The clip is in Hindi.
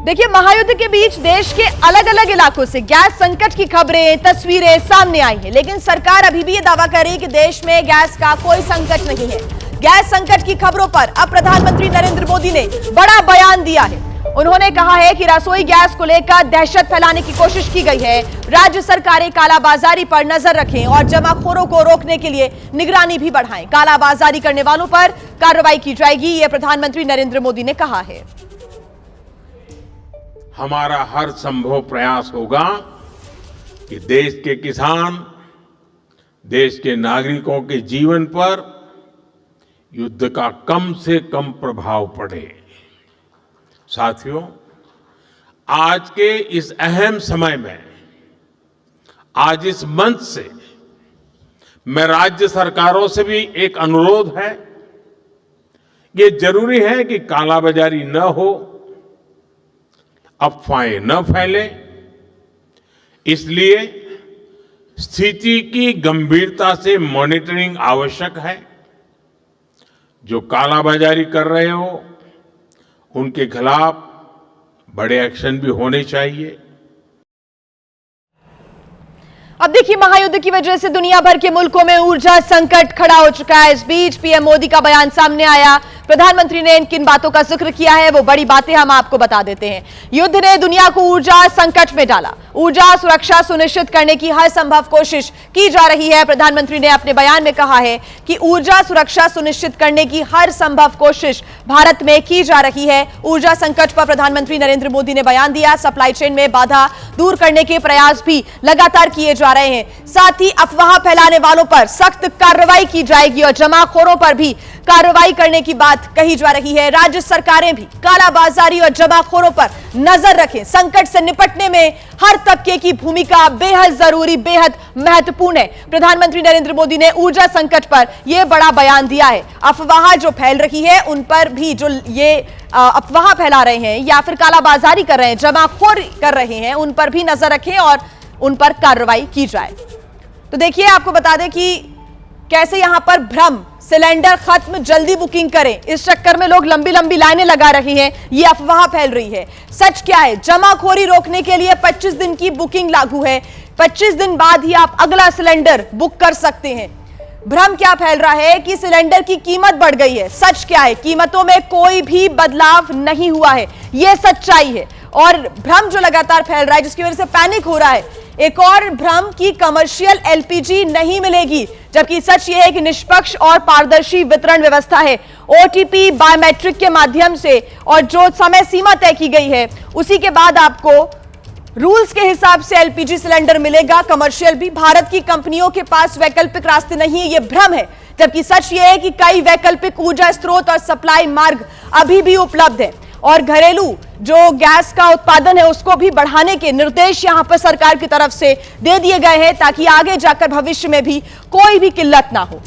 देखिए, महायुद्ध के बीच देश के अलग अलग इलाकों से गैस संकट की खबरें, तस्वीरें सामने आई हैं, लेकिन सरकार अभी भी ये दावा कर रही है कि देश में गैस का कोई संकट नहीं है। गैस संकट की खबरों पर अब प्रधानमंत्री नरेंद्र मोदी ने बड़ा बयान दिया है। उन्होंने कहा है कि रसोई गैस को लेकर दहशत फैलाने की कोशिश की गई है। राज्य सरकारें कालाबाजारी पर नजर रखें और जमाखोरों को रोकने के लिए निगरानी भी बढ़ाएं। कालाबाजारी करने वालों पर कार्रवाई की जाएगी, यह प्रधानमंत्री नरेंद्र मोदी ने कहा है। हमारा हर संभव प्रयास होगा कि देश के किसान, देश के नागरिकों के जीवन पर युद्ध का कम से कम प्रभाव पड़े। साथियों, आज के इस अहम समय में, आज इस मंच से मैं राज्य सरकारों से भी एक अनुरोध है। ये जरूरी है कि कालाबाजारी न हो, अफवाहें न फैले, इसलिए स्थिति की गंभीरता से मॉनिटरिंग आवश्यक है। जो कालाबाजारी कर रहे हो उनके खिलाफ बड़े एक्शन भी होने चाहिए। अब देखिए, महायुद्ध की वजह से दुनिया भर के मुल्कों में ऊर्जा संकट खड़ा हो चुका है। इस बीच पीएम मोदी का बयान सामने आया। प्रधानमंत्री ने किन बातों का जिक्र किया है, वो बड़ी बातें हम आपको बता देते हैं। युद्ध ने दुनिया को ऊर्जा संकट में डाला। ऊर्जा सुरक्षा सुनिश्चित करने की हर संभव कोशिश की जा रही है। प्रधानमंत्री ने अपने बयान में कहा है कि ऊर्जा सुरक्षा सुनिश्चित करने की हर संभव कोशिश भारत में की जा रही है। ऊर्जा संकट पर प्रधानमंत्री नरेंद्र मोदी ने बयान दिया। सप्लाई चेन में बाधा दूर करने के प्रयास भी लगातार किए जा रहे हैं। साथ ही अफवाह फैलाने वालों पर सख्त कार्रवाई की जाएगी और जमाखोरों पर भी कार्रवाई करने की बात कही जा रही है। राज्य सरकारें भी कालाबाजारी और जमाखोरों पर नजर रखें। संकट से निपटने में हर तबके की भूमिका बेहद जरूरी, बेहद महत्वपूर्ण है। प्रधानमंत्री नरेंद्र मोदी ने ऊर्जा संकट पर यह बड़ा बयान दिया है। अफवाह जो फैल रही है, उन पर भी जो ये अफवाह फैला रहे हैं या फिर कालाबाजारी कर रहे हैं, जमाखोरी कर रहे हैं, उन पर भी नजर रखें और उन पर कार्रवाई की जाए। तो देखिए, आपको बता दें कि कैसे यहां पर भ्रम, सिलेंडर खत्म, जल्दी बुकिंग करें, इस चक्कर में लोग लंबी लंबी लाइनें लगा रहे हैं। ये अफवाह फैल रही है। सच क्या है? जमाखोरी रोकने के लिए 25 दिन की बुकिंग लागू है। 25 दिन बाद ही आप अगला सिलेंडर बुक कर सकते हैं। भ्रम क्या फैल रहा है कि सिलेंडर की कीमत बढ़ गई है। सच क्या है? कीमतों में कोई भी बदलाव नहीं हुआ है। यह सच्चाई है। और भ्रम जो लगातार फैल रहा है, जिसकी वजह से पैनिक हो रहा है, एक और भ्रम की कमर्शियल एलपीजी नहीं मिलेगी, जबकि सच यह है कि निष्पक्ष और पारदर्शी वितरण व्यवस्था है। ओटीपी, बायोमेट्रिक के माध्यम से और जो समय सीमा तय की गई है, उसी के बाद आपको रूल्स के हिसाब से एलपीजी सिलेंडर मिलेगा। कमर्शियल भी। भारत की कंपनियों के पास वैकल्पिक रास्ते नहीं है, यह भ्रम है। जबकि सच यह है कि कई वैकल्पिक ऊर्जा स्रोत और सप्लाई मार्ग अभी भी उपलब्ध है और घरेलू जो गैस का उत्पादन है उसको भी बढ़ाने के निर्देश यहां पर सरकार की तरफ से दे दिए गए हैं, ताकि आगे जाकर भविष्य में भी कोई भी किल्लत ना हो।